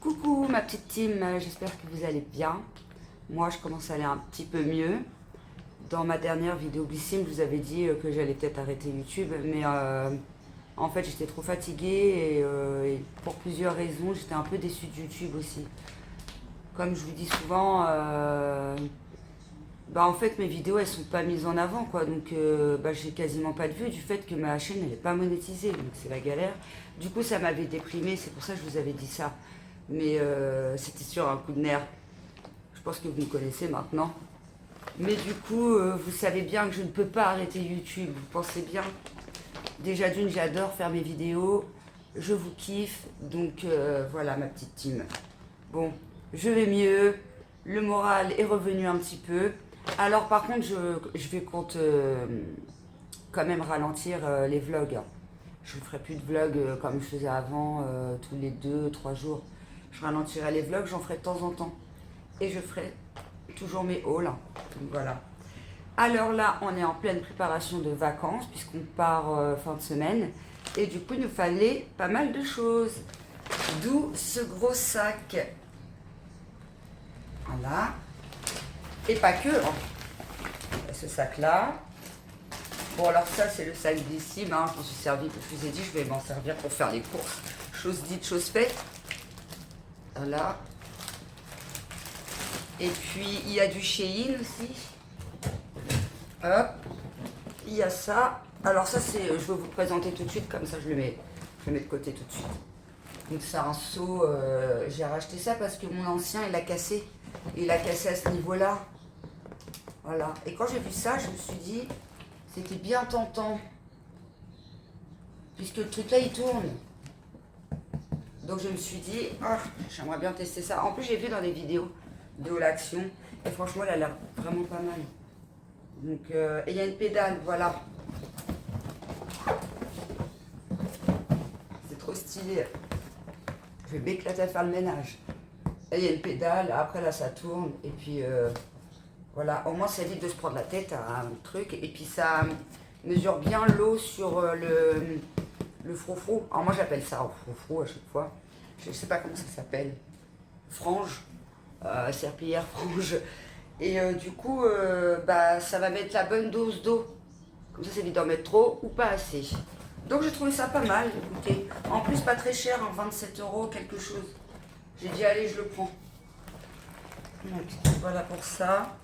Coucou ma petite team, j'espère que vous allez bien. Moi je commence à aller un petit peu mieux. Dans ma dernière vidéo Glycine, je vous avais dit que j'allais peut-être arrêter YouTube, mais en fait j'étais trop fatiguée et pour plusieurs raisons, j'étais un peu déçue de YouTube aussi. Comme je vous dis souvent, en fait mes vidéos elles sont pas mises en avant quoi, donc j'ai quasiment pas de vues du fait que ma chaîne elle est pas monétisée, donc c'est la galère. Du coup ça m'avait déprimée, c'est pour ça que je vous avais dit ça. Mais c'était sur un coup de nerf. Je pense que vous me connaissez maintenant. Mais du coup, vous savez bien que je ne peux pas arrêter YouTube. Vous pensez bien. Déjà d'une, j'adore faire mes vidéos. Je vous kiffe. Donc voilà ma petite team. Bon, je vais mieux. Le moral est revenu un petit peu. Alors par contre, je vais compte quand même ralentir les vlogs. Je ne ferai plus de vlogs comme je faisais avant, tous les 2-3 jours. Je ralentirai les vlogs, j'en ferai de temps en temps. Et je ferai toujours mes hauls. Donc voilà. Alors là, on est en pleine préparation de vacances, puisqu'on part fin de semaine. Et du coup, il nous fallait pas mal de choses. D'où ce gros sac. Voilà. Et pas que. Ce sac-là. Bon, alors ça, c'est le sac d'ici. Je m'en suis servi, je vous ai dit, je vais m'en servir pour faire les courses. Chose dite, chose faite. Voilà. Et puis, il y a du Shein aussi. Hop. Il y a ça. Alors ça, c'est, je vais vous le présenter tout de suite, comme ça je le mets de côté tout de suite. Donc c'est un seau, j'ai racheté ça parce que mon ancien, il a cassé. Il a cassé à ce niveau-là. Voilà. Et quand j'ai vu ça, je me suis dit, c'était bien tentant. Puisque le truc là, il tourne. Donc je me suis dit, j'aimerais bien tester ça. En plus, j'ai vu dans des vidéos de Haul Action. Et franchement, elle a l'air vraiment pas mal. Donc, et il y a une pédale, voilà. C'est trop stylé. Je vais m'éclater à faire le ménage. Et il y a une pédale, après là, ça tourne. Et puis, voilà. Au moins, ça évite de se prendre la tête à un truc. Et puis, ça mesure bien l'eau sur le froufrou. Alors moi j'appelle ça froufrou à chaque fois. Je ne sais pas comment ça s'appelle. Frange. Serpillière frange. Et du coup, ça va mettre la bonne dose d'eau. Comme ça, c'est évite d'en mettre trop ou pas assez. Donc j'ai trouvé ça pas mal, écoutez. En plus, pas très cher, 27 € quelque chose. J'ai dit, allez, je le prends. Donc voilà pour ça.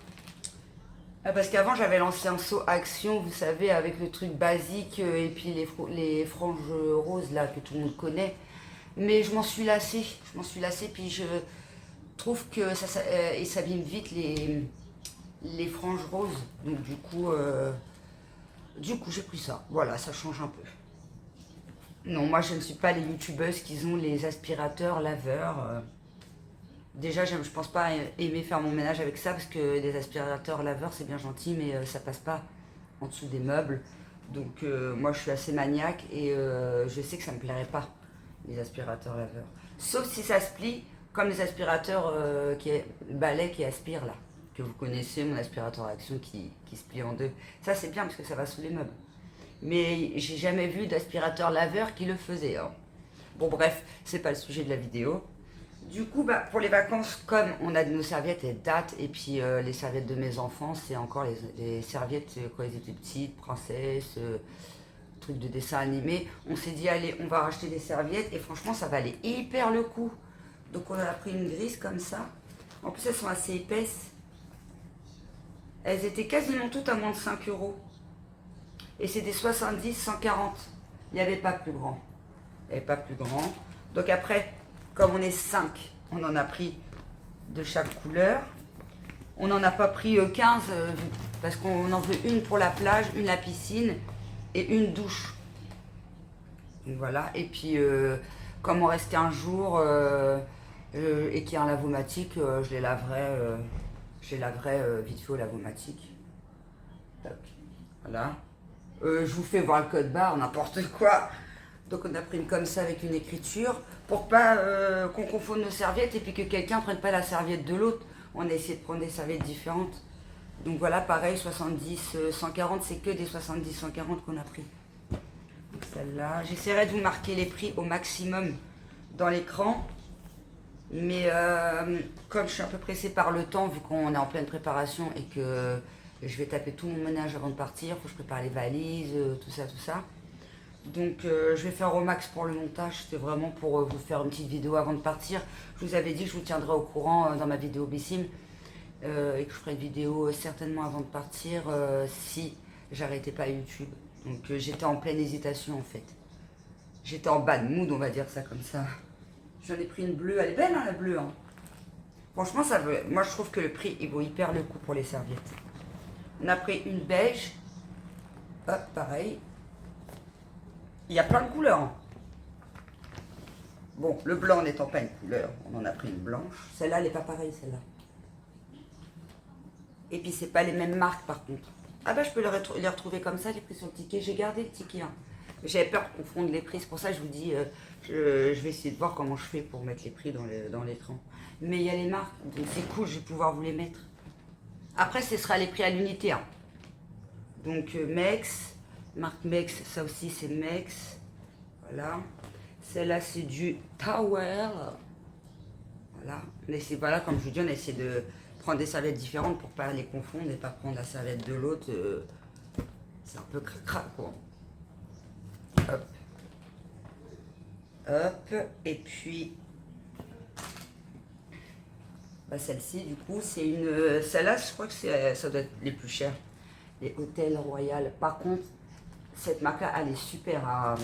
Parce qu'avant j'avais lancé un seau Action, vous savez, avec le truc basique et puis les franges roses là que tout le monde connaît. Mais je m'en suis lassée, puis je trouve que ça s'abîme vite les franges roses. Donc du coup j'ai pris ça. Voilà, ça change un peu. Non, moi je ne suis pas les youtubeuses qui ont les aspirateurs laveurs. Déjà, je pense pas aimer faire mon ménage avec ça parce que les aspirateurs laveurs, c'est bien gentil, mais ça passe pas en dessous des meubles. Donc, moi, je suis assez maniaque et je sais que ça me plairait pas, les aspirateurs laveurs. Sauf si ça se plie, comme les aspirateurs balais qui aspirent là, que vous connaissez, mon aspirateur Action qui se plie en deux. Ça, c'est bien parce que ça va sous les meubles. Mais j'ai jamais vu d'aspirateur laveur qui le faisait. Hein. Bon, bref, c'est pas le sujet de la vidéo. Du coup, pour les vacances, comme on a nos serviettes et dates, et puis les serviettes de mes enfants, c'est encore les serviettes quand ils étaient petites, princesses, trucs de dessin animé. On s'est dit, allez, on va racheter des serviettes, et franchement, ça valait hyper le coup. Donc on a pris une grise comme ça. En plus, elles sont assez épaisses. Elles étaient quasiment toutes à moins de 5 €. Et c'est des 70, 140. Il n'y avait pas plus grand. Donc après, comme on est 5, on en a pris de chaque couleur. On n'en a pas pris 15 parce qu'on en veut une pour la plage, une la piscine et une douche. Donc voilà. Et puis, comme on reste 15 jours et qu'il y a un lavomatique, je les laverai vite fait au lavomatique. Tac. Voilà. Je vous fais voir le code barre, n'importe quoi. Donc on a pris une comme ça avec une écriture pour pas qu'on confonde nos serviettes et puis que quelqu'un ne prenne pas la serviette de l'autre. On a essayé de prendre des serviettes différentes. Donc voilà, pareil, 70, 140, c'est que des 70, 140 qu'on a pris. Celle-là, j'essaierai de vous marquer les prix au maximum dans l'écran. Mais comme je suis un peu pressée par le temps, vu qu'on est en pleine préparation et que je vais taper tout mon ménage avant de partir, faut que je prépare les valises, tout ça, tout ça. Donc je vais faire au max pour le montage, c'était vraiment pour vous faire une petite vidéo avant de partir. Je vous avais dit que je vous tiendrai au courant dans ma vidéo Bessim et que je ferai une vidéo certainement avant de partir si j'arrêtais pas YouTube. Donc j'étais en pleine hésitation en fait. J'étais en bad mood, on va dire ça comme ça. J'en ai pris une bleue, elle est belle hein, la bleue. Hein. Franchement, moi je trouve que le prix il vaut hyper le coup pour les serviettes. On a pris une beige, hop, pareil. Il y a plein de couleurs. Hein. Bon, le blanc n'étant pas une couleur, on en a pris une blanche. Celle-là, elle n'est pas pareille, celle-là. Et puis, c'est pas les mêmes marques, par contre. Ah bah, je peux les retrouver comme ça, les prix sur le ticket. J'ai gardé le ticket. Hein. J'avais peur de confondre les prix. C'est pour ça que je vous dis, je vais essayer de voir comment je fais pour mettre les prix dans l'écran. Mais il y a les marques, donc c'est cool, je vais pouvoir vous les mettre. Après, ce sera les prix à l'unité. Hein. Donc, Mex, marque Mex, ça aussi, c'est Mex. Voilà. Celle-là, c'est du Tower. Voilà. Mais c'est voilà, comme je vous dis, on a essayé de prendre des serviettes différentes pour pas les confondre et pas prendre la serviette de l'autre. C'est un peu cracra, quoi. Hop. Hop. Et puis, bah, celle-ci, du coup, c'est une... Celle-là, je crois que ça doit être les plus chères. Les Hôtels Royal. Par contre, cette marque-là, elle est super à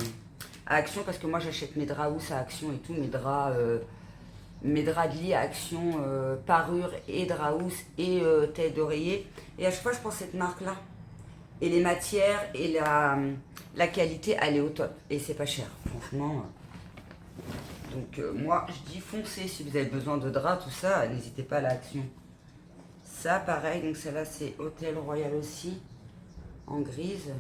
Action parce que moi, j'achète mes draps housses à Action et tout, mes draps de lit à Action, parure et draps housses et tête d'oreiller. Et à chaque fois, je prends cette marque-là. Et les matières et la qualité, elle est au top. Et c'est pas cher, franchement. Donc moi, je dis foncez si vous avez besoin de draps, tout ça, n'hésitez pas à l'Action. Ça, pareil, donc celle-là, c'est Hôtel Royal aussi, en grise.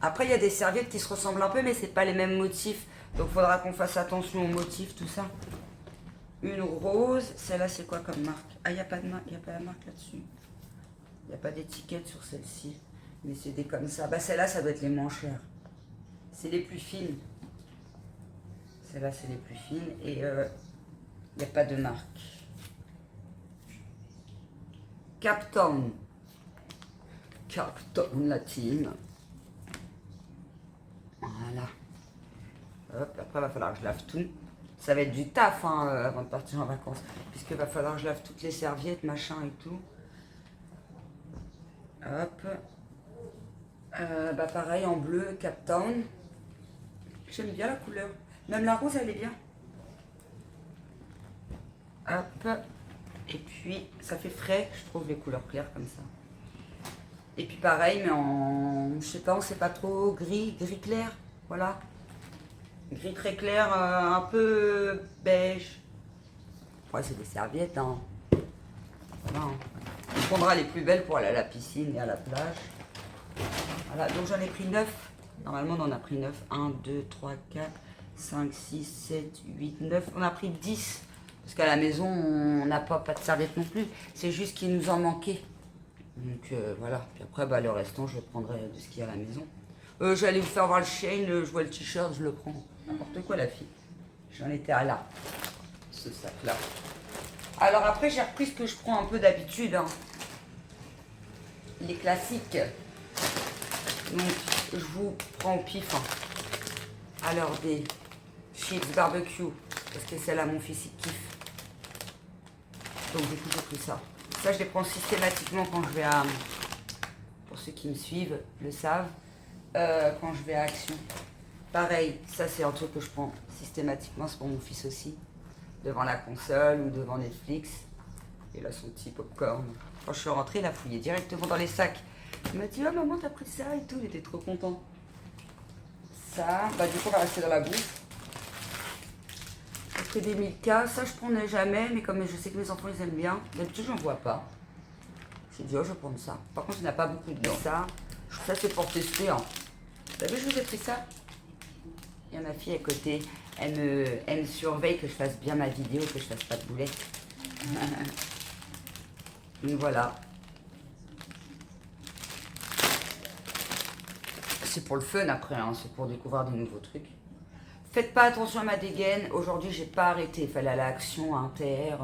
Après, il y a des serviettes qui se ressemblent un peu, mais c'est pas les mêmes motifs. Donc, il faudra qu'on fasse attention aux motifs, tout ça. Une rose. Celle-là, c'est quoi comme marque? Ah, il n'y a pas de marque, il n'y a pas la marque là-dessus. Il n'y a pas d'étiquette sur celle-ci. Mais c'est des comme ça. Bah, celle-là, ça doit être les moins chères. C'est les plus fines. Celle-là, c'est les plus fines. Et il n'y a pas de marque. Capton. Capton Latine. Voilà. Hop, après, il va falloir que je lave tout. Ça va être du taf hein, avant de partir en vacances. Puisqu'il va falloir que je lave toutes les serviettes, machin et tout. Hop. Bah pareil, en bleu, Cap Town. J'aime bien la couleur. Même la rose, elle est bien. Hop. Et puis, ça fait frais, je trouve, les couleurs claires comme ça. Et puis pareil, mais en, je sais pas, on sait pas trop, gris clair. Voilà. Gris très clair, un peu beige. Ouais, c'est des serviettes, hein. Voilà, hein. On prendra les plus belles pour aller à la piscine et à la plage. Voilà, donc j'en ai pris 9. Normalement, on en a pris 9. 1, 2, 3, 4, 5, 6, 7, 8, 9. On a pris 10. Parce qu'à la maison, on n'a pas de serviettes non plus. C'est juste qu'il nous en manquait. Donc voilà. Puis après, bah, le restant, je prendrai de ce qu'il y a à la maison. J'allais vous faire voir le Shein. Je vois le t-shirt, je le prends. N'importe quoi, la fille. J'en étais à là. Ce sac-là. Alors après, j'ai repris ce que je prends un peu d'habitude. Hein. Les classiques. Donc, je vous prends au pif. Hein. Alors, des chips barbecue. Parce que c'est là mon fils, il kiffe. Donc, du coup, j'ai pris ça. Ça, je les prends systématiquement quand je vais à... Pour ceux qui me suivent, le savent. Quand je vais à Action. Pareil, ça, c'est un truc que je prends systématiquement. C'est pour mon fils aussi. Devant la console ou devant Netflix. Et là, son petit popcorn. Quand je suis rentrée, il a fouillé directement dans les sacs. Il m'a dit, oh maman, t'as pris ça et tout. Il était trop content. Ça, bah du coup, on va rester dans la bouffe. J'ai pris des Milka. Ça, je prenais jamais, mais comme je sais que mes enfants, ils aiment bien. D'habitude, j'en vois pas. J'ai dit, oh, je vais prendre ça. Par contre, il n'y en a pas beaucoup de ça. Ça, c'est pour tester. Hein. Vous savez, je vous ai pris ça. Il y a ma fille à côté. Elle me surveille que je fasse bien ma vidéo, que je fasse pas de boulettes. Donc voilà. C'est pour le fun après, hein, c'est pour découvrir de nouveaux trucs. Faites pas attention à ma dégaine. Aujourd'hui, j'ai pas arrêté. Il fallait aller à l'action, à Inter,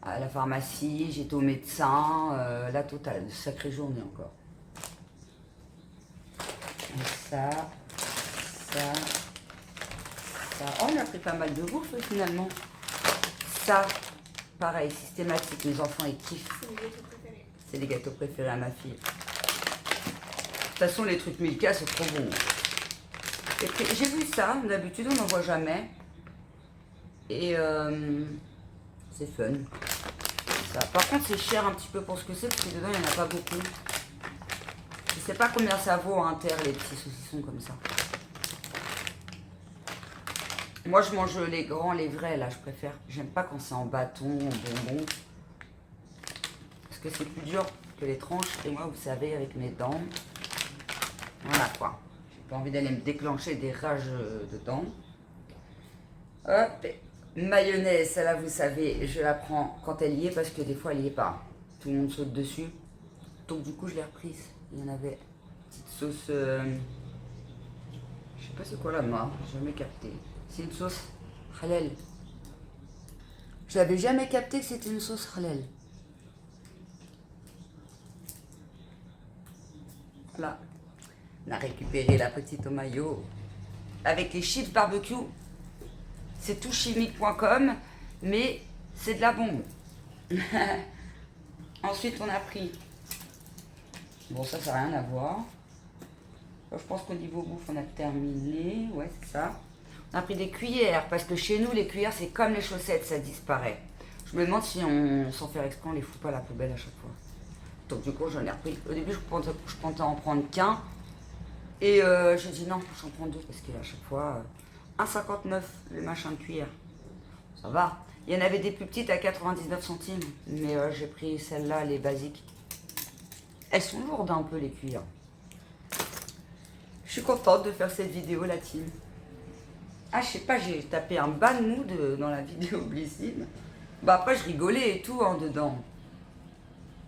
à la pharmacie. J'étais au médecin. La totale. Sacrée journée encore. Et ça. Oh, on a pris pas mal de bouffe finalement. Ça, pareil, systématique. Mes enfants, ils kiffent. C'est les gâteaux préférés à ma fille. De toute façon, les trucs Milka, c'est trop bon. J'ai vu ça, d'habitude on n'en voit jamais. Et c'est fun. Ça. Par contre c'est cher un petit peu pour ce que c'est, parce que dedans il n'y en a pas beaucoup. Je sais pas combien ça vaut à Inter, les petits saucissons comme ça. Moi je mange les grands, les vrais là, je préfère. J'aime pas quand c'est en bâton, en bonbon. Parce que c'est plus dur que les tranches. Et moi vous savez, avec mes dents, voilà quoi. Pas envie d'aller me déclencher des rages dedans. Hop, mayonnaise, celle-là vous savez, je la prends quand elle y est parce que des fois elle y est pas. Tout le monde saute dessus. Donc du coup je l'ai reprise. Il y en avait petite sauce, je sais pas c'est quoi la marque, j'ai jamais capté. C'est une sauce halal. Je n'avais jamais capté que c'était une sauce halal. Voilà. On a récupéré la petite au maillot avec les chips barbecue. C'est tout chimique.com, mais c'est de la bombe. Ensuite, on a pris. Bon, ça n'a rien à voir. Je pense qu'au niveau bouffe, on a terminé. Ouais, c'est ça. On a pris des cuillères, parce que chez nous, les cuillères, c'est comme les chaussettes, ça disparaît. Je me demande si on, sans faire exprès, on les fout pas à la poubelle à chaque fois. Donc, du coup, j'en ai repris. Au début, je pensais en prendre qu'un. Et j'ai dit non, j'en prends deux parce qu'à chaque fois, 1,59 le machin de cuillère. Ça va. Il y en avait des plus petites à 99 centimes, mais j'ai pris celles-là, les basiques. Elles sont lourdes un peu les cuillères. Je suis contente de faire cette vidéo, la team. Ah, je sais pas, j'ai tapé un bad mood dans la vidéo Blissine. Bah après, je rigolais et tout en dedans.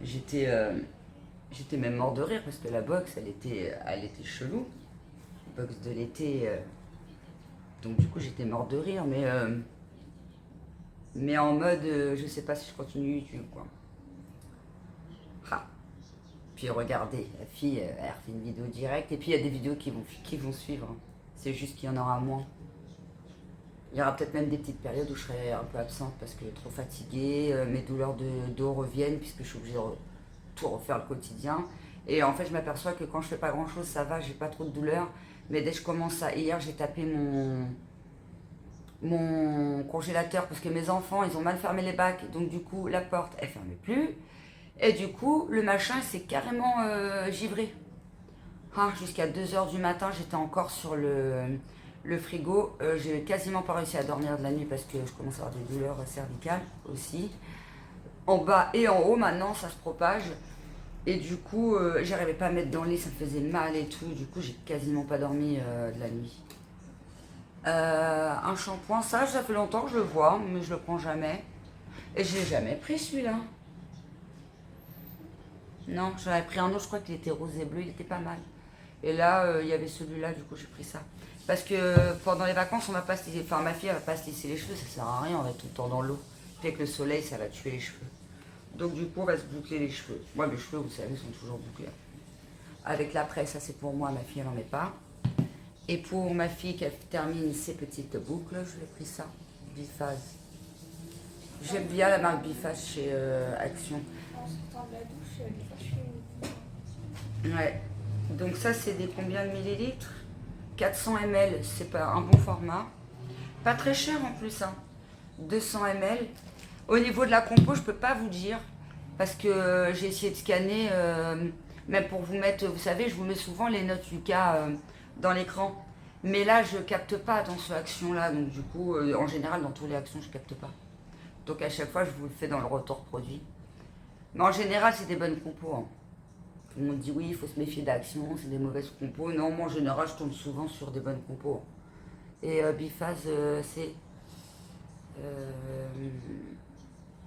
J'étais même mort de rire parce que la box, elle était chelou. Box de l'été. Donc du coup, j'étais mort de rire, mais en mode, je sais pas si je continue YouTube, quoi. Ah. Puis regardez, la fille, elle refait une vidéo directe. Et puis il y a des vidéos qui vont suivre. C'est juste qu'il y en aura moins. Il y aura peut-être même des petites périodes où je serai un peu absente parce que trop fatiguée, mes douleurs de dos reviennent puisque je suis obligée de tout refaire le quotidien. Et en fait, je m'aperçois que quand je fais pas grand chose, ça va, j'ai pas trop de douleurs. Mais dès que je commence à... Hier, j'ai tapé mon congélateur parce que mes enfants, ils ont mal fermé les bacs. Donc du coup, la porte, elle fermait plus. Et du coup, le machin, c'est carrément givré. Ah, jusqu'à 2h du matin, j'étais encore sur le frigo. J'ai quasiment pas réussi à dormir de la nuit parce que je commence à avoir des douleurs cervicales aussi. En bas et en haut, maintenant, ça se propage. Et du coup, j'arrivais pas à mettre dans le lit, ça me faisait mal et tout. Du coup, j'ai quasiment pas dormi de la nuit. Un shampoing, ça fait longtemps que je le vois, mais je le prends jamais. Et je l'ai jamais pris celui-là. Non, j'en avais pris un autre, je crois qu'il était rose et bleu, il était pas mal. Et là, il y avait celui-là, du coup, j'ai pris ça. Parce que pendant les vacances, on va pas se lisser, enfin, ma fille, elle va pas se lisser les cheveux, ça sert à rien, on va tout le temps dans l'eau. Puis avec le soleil, ça va tuer les cheveux. Donc, du coup, on va se boucler les cheveux. Moi, mes cheveux, vous savez, sont toujours bouclés. Avec la presse, ça c'est pour moi, ma fille, elle n'en met pas. Et pour ma fille qui termine ses petites boucles, je lui ai pris ça, Biphase. J'aime bien la marque Biphase chez Action. En sortant de la douche, des fois je fais... Ouais. Donc ça, c'est des combien de millilitres? 400 ml, c'est pas un bon format. Pas très cher en plus, hein. 200 ml. Au niveau de la compo, je peux pas vous dire. Parce que j'ai essayé de scanner, même pour vous mettre, vous savez, je vous mets souvent les notes Lucas dans l'écran. Mais là, je capte pas dans ce action-là. Donc du coup, en général, dans tous les actions, je capte pas. Donc à chaque fois, je vous le fais dans le retour produit. Mais en général, c'est des bonnes compos, hein. Tout le monde dit oui, il faut se méfier d'Action, c'est des mauvaises compos. Non, moi en général, je tombe souvent sur des bonnes compos. Et Biphase, c'est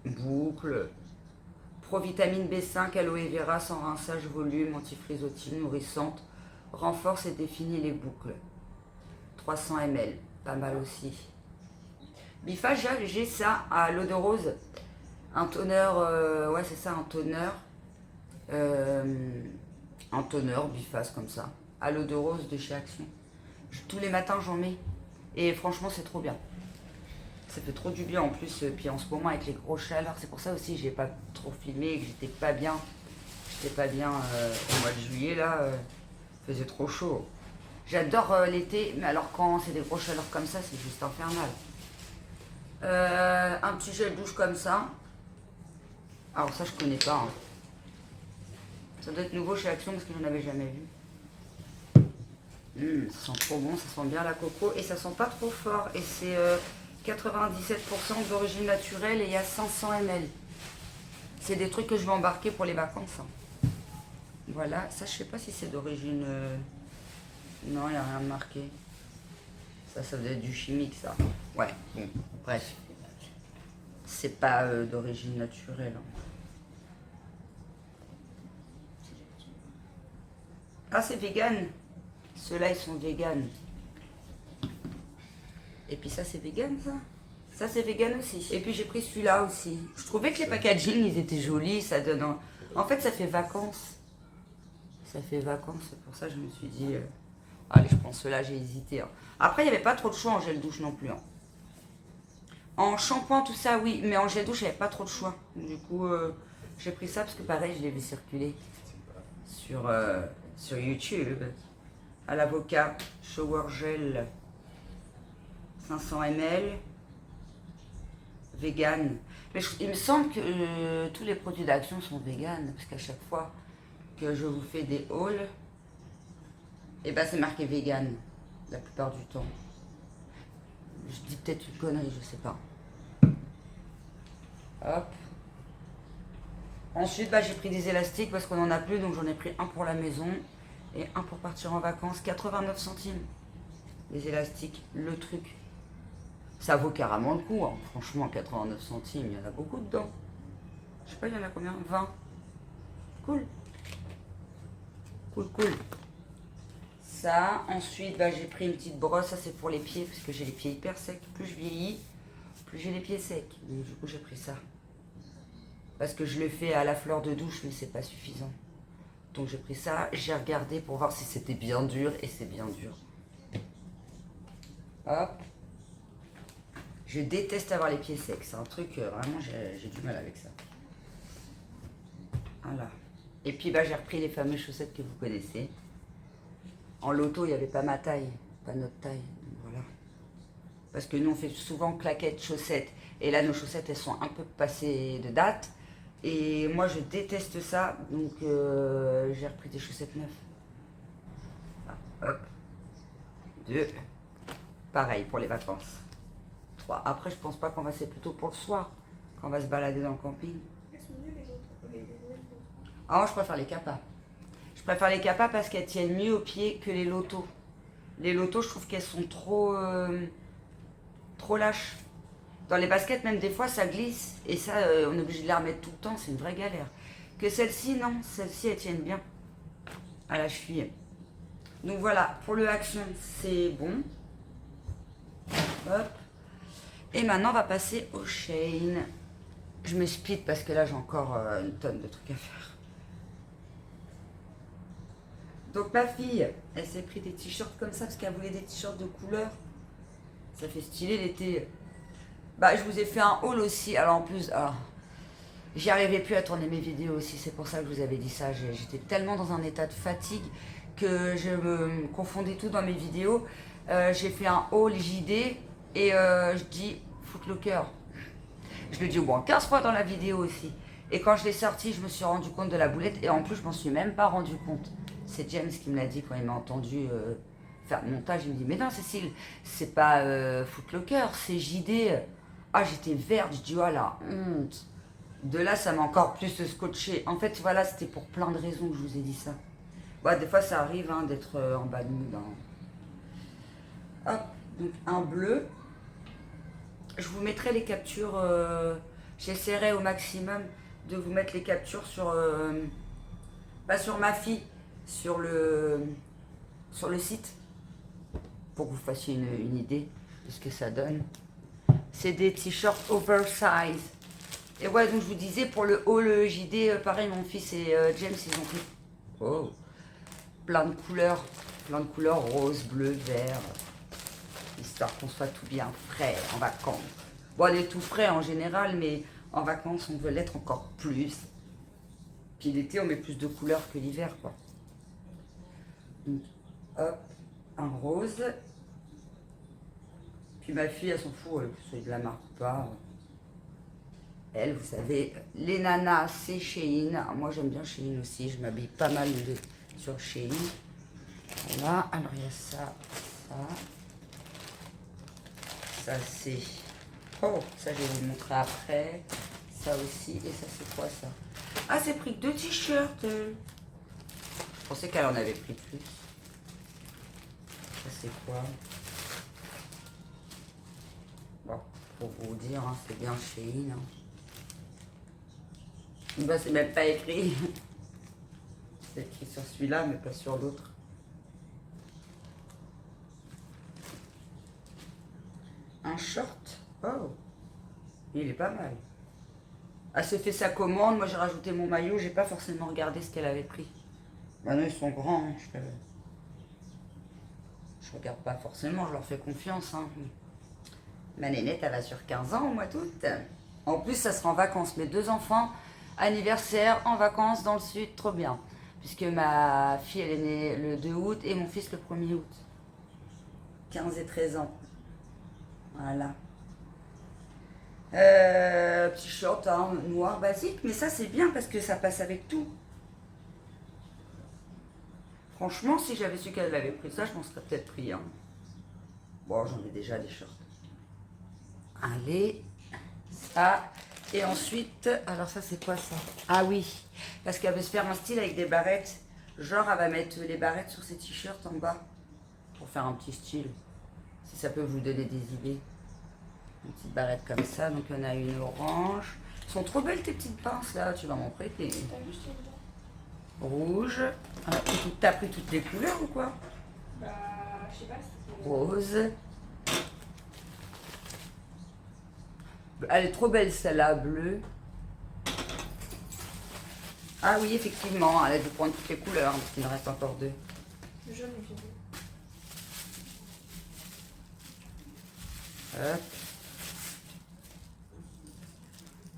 boucle, provitamine B5, aloe vera, sans rinçage, volume, antifrisotine, nourrissante, renforce et définit les boucles. 300 ml. Pas mal aussi. Bifa, j'ai ça à l'eau de rose. Un toner, ouais c'est ça, un toner. Un toner biface comme ça. À l'eau de rose de chez Action. Tous les matins j'en mets. Et franchement c'est trop bien. Ça fait trop du bien en plus. Puis en ce moment avec les grosses chaleurs, c'est pour ça aussi j'ai pas trop filmé et que j'étais pas bien. J'étais pas bien au mois de juillet là. Il faisait trop chaud. J'adore l'été, mais alors quand c'est des grosses chaleurs comme ça, c'est juste infernal. Un petit gel douche comme ça. Alors ça je connais pas. Hein. Ça doit être nouveau chez Action parce que j'en avais jamais vu. Ça sent trop bon, ça sent bien la coco et ça sent pas trop fort. Et c'est 97% d'origine naturelle et il y a 500 ml. C'est des trucs que je vais embarquer pour les vacances. Hein. Voilà, ça je sais pas si c'est d'origine... Non, il n'y a rien de marqué. Ça doit être du chimique ça. Ouais, bon, bref. C'est pas d'origine naturelle. Hein. Ah, c'est vegan. Ceux-là, ils sont vegan. Et puis ça, c'est vegan, ça. Ça, c'est vegan aussi. Et puis j'ai pris celui-là aussi. Je trouvais que les packaging, ils étaient jolis. Ça donne... En fait, ça fait vacances. Ça fait vacances. C'est pour ça que je me suis dit... Allez, je prends ceux-là, j'ai hésité. Hein. Après, il n'y avait pas trop de choix en gel douche non plus. Hein. En shampoing, tout ça, oui. Mais en gel douche, il n'y avait pas trop de choix. Du coup, j'ai pris ça parce que pareil, je l'ai vu circuler sur YouTube. À l'avocat, shower gel 500 ml. Vegan. Mais il me semble que tous les produits d'Action sont vegan. Parce qu'à chaque fois que je vous fais des hauls, et ben c'est marqué vegan la plupart du temps. Je dis peut-être une connerie, je sais pas. Hop. Ensuite, j'ai pris des élastiques parce qu'on n'en a plus, donc j'en ai pris un pour la maison et un pour partir en vacances. 89 centimes. Les élastiques, le truc. Ça vaut carrément le coup, hein. Franchement, 89 centimes, il y en a beaucoup dedans. Je sais pas, il y en a combien? 20. Cool. Cool. Ça, ensuite, j'ai pris une petite brosse. Ça, c'est pour les pieds, parce que j'ai les pieds hyper secs. Plus je vieillis, plus j'ai les pieds secs. Donc, du coup, j'ai pris ça. Parce que je le fais à la fleur de douche, mais c'est pas suffisant. Donc, j'ai pris ça. J'ai regardé pour voir si c'était bien dur, et c'est bien dur. Hop. Je déteste avoir les pieds secs. C'est un truc, vraiment, j'ai du mal avec ça. Voilà. Et puis, j'ai repris les fameuses chaussettes que vous connaissez. En loto, il n'y avait pas ma taille, pas notre taille. Donc voilà. Parce que nous, on fait souvent claquettes, chaussettes. Et là, nos chaussettes, elles sont un peu passées de date. Et moi, je déteste ça. Donc, j'ai repris des chaussettes neuves. Hop. 2. Pareil pour les vacances. 3. Après, je pense pas qu'on va... C'est plutôt pour le soir, quand on va se balader dans le camping. Ah, je préfère les Kappa. Je préfère les Kappa parce qu'elles tiennent mieux aux pieds que les lotos. Les lotos, je trouve qu'elles sont trop lâches. Dans les baskets, même des fois, ça glisse. Et ça, on est obligé de les remettre tout le temps. C'est une vraie galère. Que celles-ci, non. Celles-ci, elles tiennent bien à la cheville. Donc voilà, pour le Action, c'est bon. Hop. Et maintenant, on va passer au Shein. Je me speed parce que là, j'ai encore une tonne de trucs à faire. Donc ma fille, elle s'est pris des t-shirts comme ça parce qu'elle voulait des t-shirts de couleur. Ça fait stylé l'été. Je vous ai fait un haul aussi. Alors en plus, j'y arrivais plus à tourner mes vidéos aussi. C'est pour ça que je vous avais dit ça. J'étais tellement dans un état de fatigue que je me confondais tout dans mes vidéos. J'ai fait un haul JD et je dis Footlocker. Je le dis au moins 15 fois dans la vidéo aussi. Et quand je l'ai sorti, je me suis rendu compte de la boulette. Et en plus, je m'en suis même pas rendu compte. C'est James qui me l'a dit quand il m'a entendu faire le montage. Il me dit, mais non Cécile, c'est pas Footlocker, c'est JD. Ah, j'étais verte, je dis, oh la honte. De là, ça m'a encore plus scotché. En fait, voilà, c'était pour plein de raisons que je vous ai dit ça. Des fois, ça arrive d'être en bad mood. Hop, donc un bleu. Je vous mettrai les captures. J'essaierai au maximum de vous mettre les captures sur ma fille. Sur le site. pour que vous fassiez une idée de ce que ça donne. C'est des t-shirts oversize. Et ouais, donc je vous disais, pour le haul JD, pareil, mon fils et James, ils ont pris plein de couleurs rose, bleu, vert, histoire qu'on soit tout bien frais en vacances. Bon, on est tout frais en général, mais en vacances, on veut l'être encore plus. Puis l'été, on met plus de couleurs que l'hiver, quoi. Donc, hop, un rose. Puis ma fille, elle s'en fout, que ce soit de la marque ou pas. Elle, vous savez, les nanas, c'est Shein. Alors, moi, j'aime bien Shein aussi. Je m'habille pas mal sur Shein. Voilà. Alors, il y a ça, ça. Ça, c'est... Oh, ça, je vais vous montrer après. Ça aussi. Et ça, c'est quoi, ça? Ah, c'est pris que 2 t-shirts. Je pensais qu'elle en avait pris plus. Ça, c'est quoi? Bon, pour vous dire, hein, c'est bien Shein. Hein. Ben, c'est même pas écrit. C'est écrit sur celui-là, mais pas sur l'autre. Un short. Oh, il est pas mal. Elle s'est fait sa commande. Moi, j'ai rajouté mon maillot. J'ai pas forcément regardé ce qu'elle avait pris. Maintenant, ils sont grands. Hein. Je regarde pas forcément. Je leur fais confiance. Hein. Ma nénette, elle va sur 15 ans au mois d'août. En plus, ça sera en vacances. Mes 2 enfants, anniversaire, en vacances dans le sud. Trop bien. Puisque ma fille, elle est née le 2 août et mon fils le 1er août. 15 et 13 ans. Voilà. Petit short hein, noir basique. Mais ça, c'est bien parce que ça passe avec tout. Franchement, si j'avais su qu'elle avait pris ça, je m'en serais peut-être pris. Hein. Bon, j'en ai déjà des shorts. Allez, ça. Et ensuite, alors ça c'est quoi ça? Ah oui, parce qu'elle veut se faire un style avec des barrettes. Genre, elle va mettre les barrettes sur ses t-shirts en bas. Pour faire un petit style. Si ça peut vous donner des idées. Une petite barrette comme ça. Donc, il y en a une orange. Elles sont trop belles tes petites pinces là. Tu vas m'en prêter. Rouge. T'as pris toutes les couleurs ou quoi? Bah, je sais pas si c'est... Rose. Elle est trop belle celle-là, bleue. Ah oui, effectivement, elle a dû prendre toutes les couleurs, parce qu'il en reste encore 2. Jaune et violet. Hop.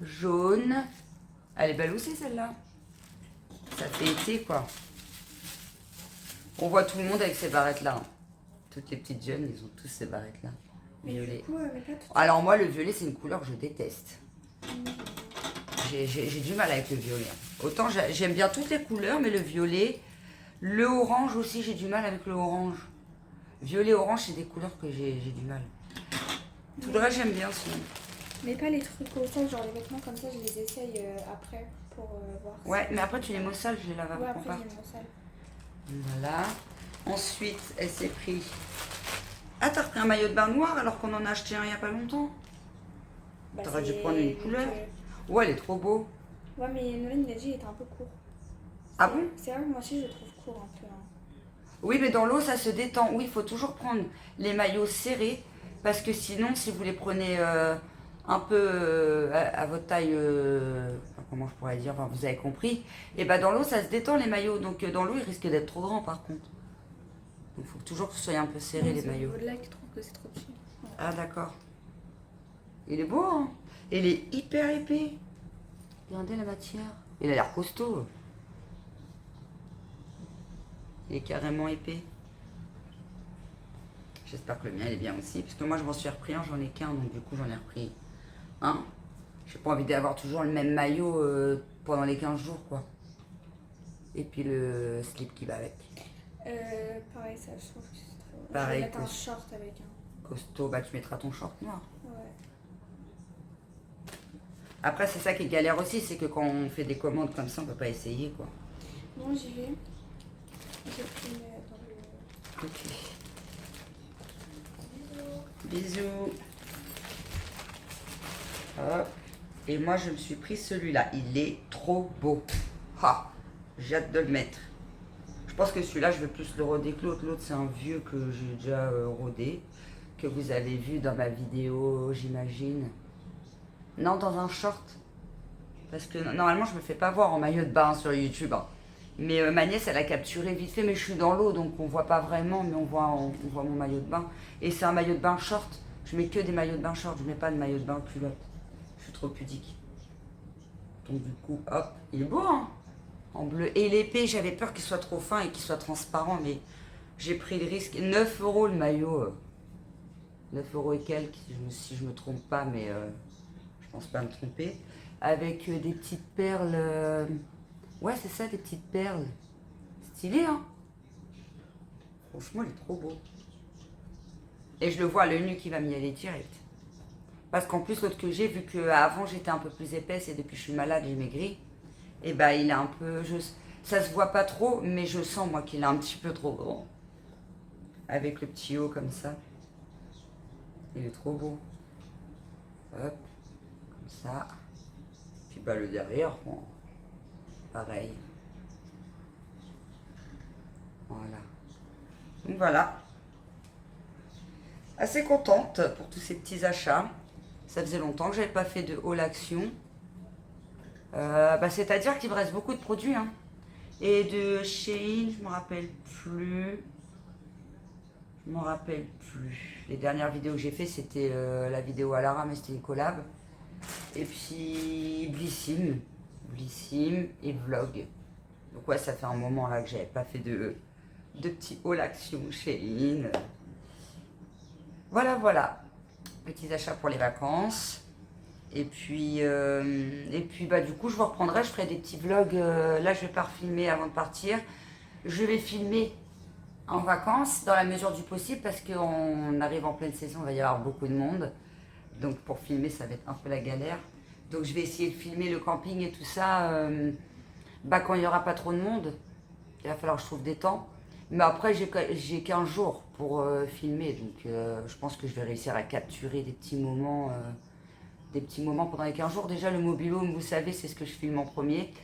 Jaune. Elle est belle aussi celle-là. Ça fait été quoi. On voit tout le monde avec ces barrettes-là. Hein. Toutes les petites jeunes, ils ont tous ces barrettes-là. Violet. Du coup, mais pas tout... Alors moi, le violet, c'est une couleur que je déteste. J'ai du mal avec le violet. Autant j'aime bien toutes les couleurs, mais le violet, le orange aussi, j'ai du mal avec le orange. Violet, orange, c'est des couleurs que j'ai du mal. Tout le reste, j'aime bien sinon. Mais pas les trucs au sol, genre les vêtements comme ça, je les essaye après pour voir. Ouais, mais après tu les mets au sol, je les lave Ouais, avant qu'on après, parte. je les mets au sol. Voilà. Ensuite, elle s'est pris... Ah, t'as repris un maillot de bain noir alors qu'on en a acheté un il n'y a pas longtemps. Bah, T'aurais dû c'est- prendre une donc, couleur. Ouais, il est trop beau. Ouais, mais Nolan, il a dit qu'il était un peu court. Ah bon? C'est vrai que moi aussi, je le trouve court un peu. Hein. Oui, mais dans l'eau, ça se détend. Oui, il faut toujours prendre les maillots serrés. Parce que sinon, si vous les prenez un peu à votre taille, enfin, comment je pourrais dire, enfin, vous avez compris, et ben dans l'eau, ça se détend les maillots. Donc dans l'eau, ils risquent d'être trop grands par contre. Donc il faut toujours que ce soit un peu serré les maillots. C'est au-delà que je trouve que c'est trop petit. Ouais. Ah d'accord. Il est beau, hein? Et il est hyper épais. Regardez la matière. Il a l'air costaud. Il est carrément épais. J'espère que le mien il est bien aussi. Parce que moi je m'en suis repris un, j'en ai qu'un. Donc du coup j'en ai repris un. J'ai pas envie d'avoir toujours le même maillot pendant les 15 jours quoi. Et puis le slip qui va avec. Pareil, ça, je trouve que c'est trop... Pareil Je vais mettre un que- short avec un... Costaud, bah tu mettras ton short noir. Ouais. Après c'est ça qui est galère aussi, c'est que quand on fait des commandes comme ça, on peut pas essayer quoi. Bon, j'y vais. J'ai pris dans le... Ok. Bisous. Hop. Et moi, je me suis pris celui-là. Il est trop beau. Ah, j'ai hâte de le mettre. Je pense que celui-là, je vais plus le roder que l'autre. L'autre, c'est un vieux que j'ai déjà rodé, que vous avez vu dans ma vidéo, j'imagine. Non, dans un short. Parce que normalement, je me fais pas voir en maillot de bain sur YouTube. Hein. Mais ma nièce, elle a capturé vite fait, mais je suis dans l'eau, donc on voit pas vraiment, mais on voit mon maillot de bain. Et c'est un maillot de bain short. Je mets que des maillots de bain short, je mets pas de maillot de bain culotte. Je suis trop pudique. Donc du coup, hop, il est beau, hein, en bleu. Et l'épée, j'avais peur qu'il soit trop fin et qu'il soit transparent, mais j'ai pris le risque. 9 € le maillot. 9 € et quelques, si je me trompe pas, mais je pense pas me tromper. Avec des petites perles. Ouais, c'est ça, des petites perles. Stylé, hein. Franchement, il est trop beau. Et je le vois, le nu qui va m'y aller direct. Parce qu'en plus, l'autre que j'ai, vu qu'avant j'étais un peu plus épaisse et depuis que je suis malade, j'ai maigri, et bah il est un peu. Ça se voit pas trop, mais je sens moi qu'il est un petit peu trop grand. Avec le petit haut comme ça. Il est trop beau. Hop, comme ça. Puis bah le derrière, bon, pareil. Voilà. Donc voilà. Assez contente pour tous ces petits achats. Ça faisait longtemps que j'avais pas fait de haul action. C'est-à-dire qu'il me reste beaucoup de produits. Hein. Et de Shein, je me rappelle plus. Je m'en rappelle plus. Les dernières vidéos que j'ai fait, c'était la vidéo à Lara, mais c'était une collab. Et puis Blissim et Vlog. Donc ouais, ça fait un moment là que j'avais pas fait de petits haul action Shein. Voilà, voilà. Petits achats pour les vacances. Et puis bah, du coup, je vous reprendrai, je ferai des petits vlogs. Là, je vais pas refilmer avant de partir. Je vais filmer en vacances, dans la mesure du possible, parce qu'on arrive en pleine saison, il va y avoir beaucoup de monde. Donc pour filmer, ça va être un peu la galère. Donc je vais essayer de filmer le camping et tout ça quand il n'y aura pas trop de monde. Il va falloir que je trouve des temps. Mais après, j'ai 15 jours pour filmer. Donc je pense que je vais réussir à capturer des petits moments pendant les 15 jours. Déjà, le mobil-home, vous savez, c'est ce que je filme en premier.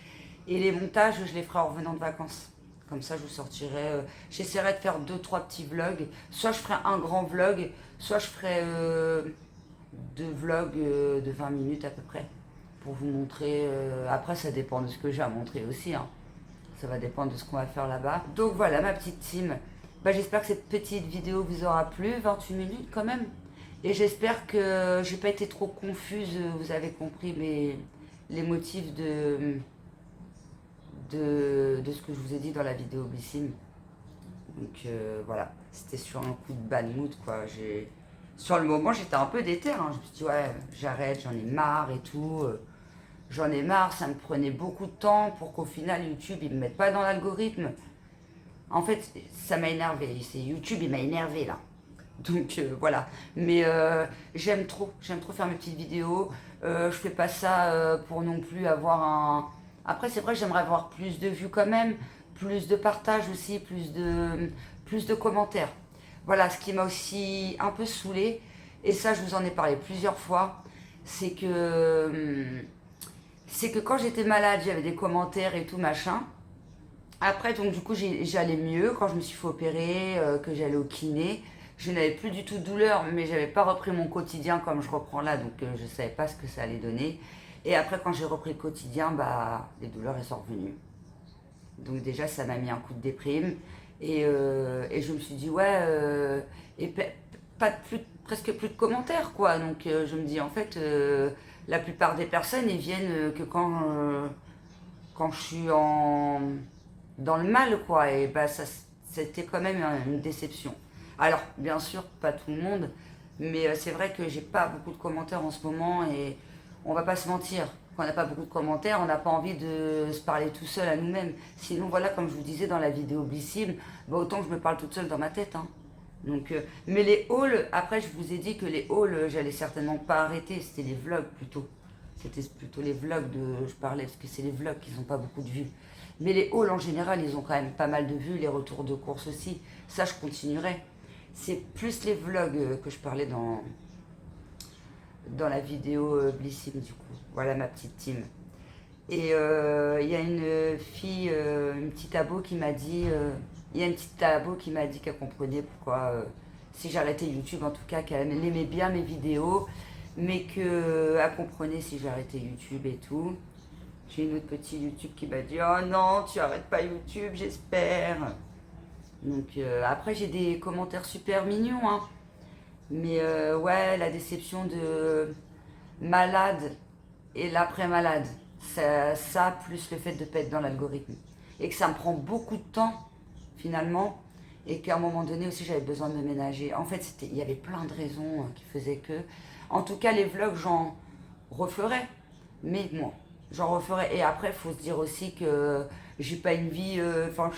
Et les montages, je les ferai en revenant de vacances. Comme ça, je vous sortirai. J'essaierai de faire 2-3 petits vlogs. Soit je ferai un grand vlog, soit je ferai 2 vlogs de 20 minutes à peu près. Pour vous montrer. Après, ça dépend de ce que j'ai à montrer aussi. Hein. Ça va dépendre de ce qu'on va faire là-bas. Donc voilà, ma petite team. J'espère que cette petite vidéo vous aura plu. 28 minutes quand même. Et j'espère que j'ai pas été trop confuse. Vous avez compris les motifs de ce que je vous ai dit dans la vidéo Blissim. Donc voilà, c'était sur un coup de bad mood quoi. Sur le moment j'étais un peu déter, hein. Je me suis dit ouais j'arrête, j'en ai marre et tout. J'en ai marre, ça me prenait beaucoup de temps pour qu'au final YouTube ils me mettent pas dans l'algorithme. En fait ça m'a énervé, c'est YouTube il m'a énervé là. Donc voilà, mais j'aime trop faire mes petites vidéos. Je fais pas ça pour non plus avoir un. Après c'est vrai que j'aimerais avoir plus de vues quand même, plus de partages aussi, plus de commentaires. Voilà, ce qui m'a aussi un peu saoulée, et ça je vous en ai parlé plusieurs fois, c'est que quand j'étais malade, j'avais des commentaires et tout machin. Après donc du coup j'allais mieux quand je me suis fait opérer, que j'allais au kiné. Je n'avais plus du tout de douleur, mais j'avais pas repris mon quotidien comme je reprends là, donc je savais pas ce que ça allait donner. Et après, quand j'ai repris le quotidien, les douleurs elles sont revenues. Donc déjà, ça m'a mis un coup de déprime. Et je me suis dit, ouais, presque plus de commentaires, quoi. Donc je me dis, en fait, la plupart des personnes, ils viennent que quand je suis dans le mal, quoi. Et c'était quand même une déception. Alors, bien sûr, pas tout le monde, mais c'est vrai que j'ai pas beaucoup de commentaires en ce moment et on va pas se mentir. Quand on n'a pas beaucoup de commentaires, on n'a pas envie de se parler tout seul à nous-mêmes. Sinon, voilà, comme je vous disais dans la vidéo Blissim, autant que je me parle toute seule dans ma tête. Hein. Donc, mais les hauls, après, je vous ai dit que les hauls, j'allais certainement pas arrêter. C'était les vlogs plutôt. C'était plutôt les vlogs je parlais, parce que c'est les vlogs qui n'ont pas beaucoup de vues. Mais les hauls, en général, ils ont quand même pas mal de vues, les retours de course aussi. Ça, je continuerai. C'est plus les vlogs que je parlais dans la vidéo Blissim du coup. Voilà ma petite team. Et il y a une fille, une petite abo qui m'a dit, il y a une petite abo qui m'a dit qu'elle comprenait pourquoi, si j'arrêtais YouTube, en tout cas, qu'elle aimait bien mes vidéos, mais qu'elle comprenait si j'arrêtais YouTube et tout. J'ai une autre petite YouTube qui m'a dit, oh non, tu arrêtes pas YouTube, j'espère. Donc après, j'ai des commentaires super mignons, hein. Mais ouais, la déception de malade et l'après-malade, ça, plus le fait de pas être dans l'algorithme. Et que ça me prend beaucoup de temps, finalement, et qu'à un moment donné aussi, j'avais besoin de me ménager. En fait, il y avait plein de raisons qui faisaient que... En tout cas, les vlogs, j'en referai, mais bon, j'en referai. Et après, il faut se dire aussi que j'ai pas une vie... Enfin,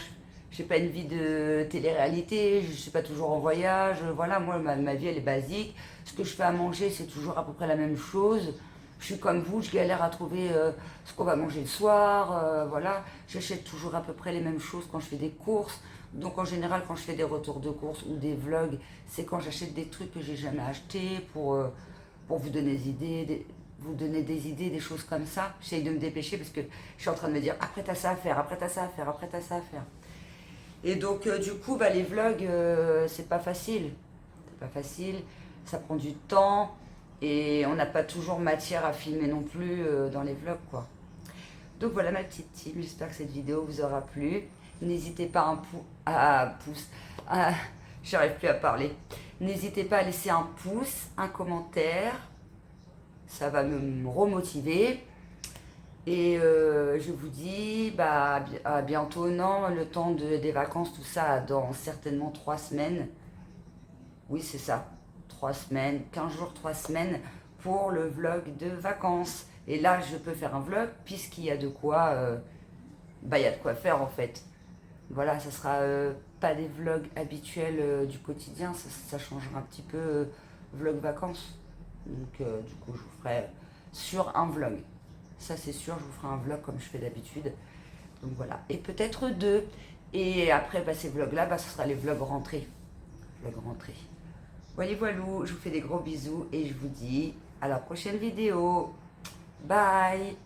j'ai pas une vie de télé-réalité, je suis pas toujours en voyage, voilà, moi ma vie elle est basique. Ce que je fais à manger c'est toujours à peu près la même chose. Je suis comme vous, je galère à trouver ce qu'on va manger le soir, voilà. J'achète toujours à peu près les mêmes choses quand je fais des courses. Donc en général quand je fais des retours de courses ou des vlogs, c'est quand j'achète des trucs que j'ai jamais achetés pour vous donner des idées, vous donner des idées, des choses comme ça. J'essaye de me dépêcher parce que je suis en train de me dire après t'as ça à faire, après t'as ça à faire, après t'as ça à faire. Et donc, du coup, bah, les vlogs, c'est pas facile. C'est pas facile, ça prend du temps et on n'a pas toujours matière à filmer non plus dans les vlogs, quoi. Donc voilà ma petite team, j'espère que cette vidéo vous aura plu. N'hésitez pas j'arrive plus à parler. N'hésitez pas à laisser un pouce, un commentaire, ça va me remotiver. Et je vous dis bah, à bientôt, non, le temps des vacances, tout ça, dans certainement 3 semaines. Oui, c'est ça, 3 semaines, 15 jours, 3 semaines pour le vlog de vacances. Et là, je peux faire un vlog puisqu'il y a de quoi, bah, il y a de quoi faire en fait. Voilà, ça sera pas des vlogs habituels du quotidien, ça changera un petit peu vlog vacances. Donc du coup, je vous ferai sur un vlog. Ça c'est sûr, je vous ferai un vlog comme je fais d'habitude. Donc voilà, et peut-être 2. Et après bah, ces vlogs là, bah, ce sera les vlogs rentrés. Vlogs rentrés. Voilà, voilou, je vous fais des gros bisous et je vous dis à la prochaine vidéo. Bye.